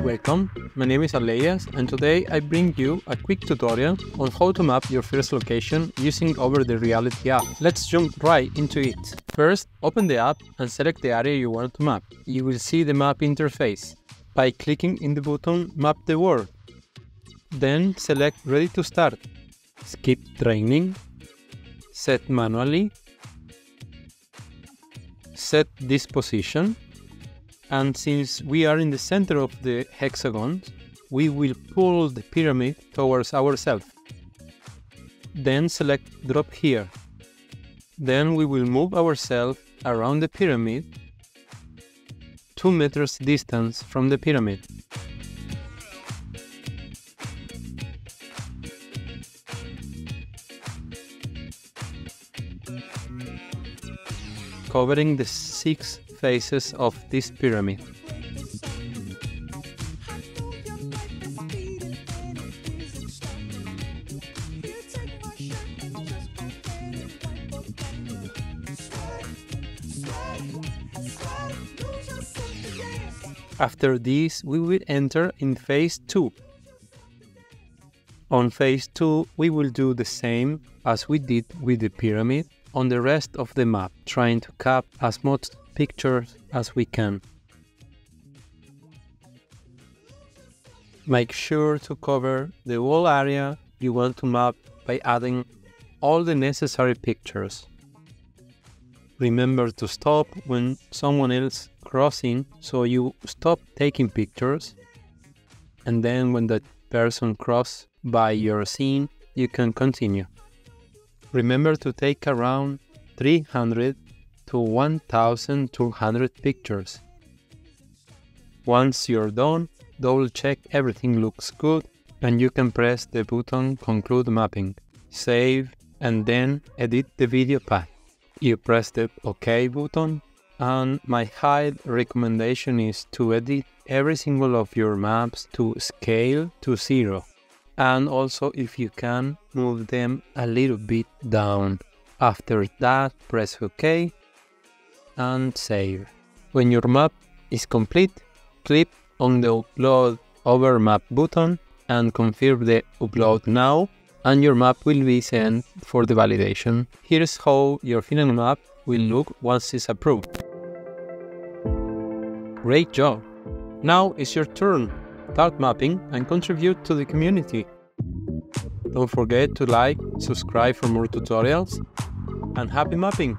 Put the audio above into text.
Welcome, my name is ALEHIAS and today I bring you a quick tutorial on how to map your first location using OVR-ALEHIAS app. Let's jump right into it. First, open the app and select the area you want to map. You will see the map interface. By clicking in the button Map the World. Then select Ready to Start. Skip Training. Set Manually. Set this position. And since we are in the center of the hexagon, we will pull the pyramid towards ourselves. Then select Drop Here. Then we will move ourselves around the pyramid 2 meters distance from the pyramid. Covering the 6 faces of this pyramid. After this, we will enter in phase 2. On phase 2, we will do the same as we did with the pyramid on the rest of the map, trying to cap as much pictures as we can. Make sure to cover the whole area you want to map by adding all the necessary pictures. Remember to stop when someone else crossing, so you stop taking pictures, and then when the person crosses by your scene, you can continue. Remember to take around 300 to 1200 pictures. Once you're done, double check everything looks good and you can press the button Conclude Mapping, save, and then edit the video path. You press the OK button, and my high recommendation is to edit every single of your maps to scale to 0. And also, if you can, move them a little bit down. After that, press OK and save. When your map is complete, click on the Upload Over Map button and confirm the Upload Now, and your map will be sent for the validation. Here's how your final map will look once it's approved. Great job! Now it's your turn. Start mapping and contribute to the community. Don't forget to like, subscribe for more tutorials, and happy mapping!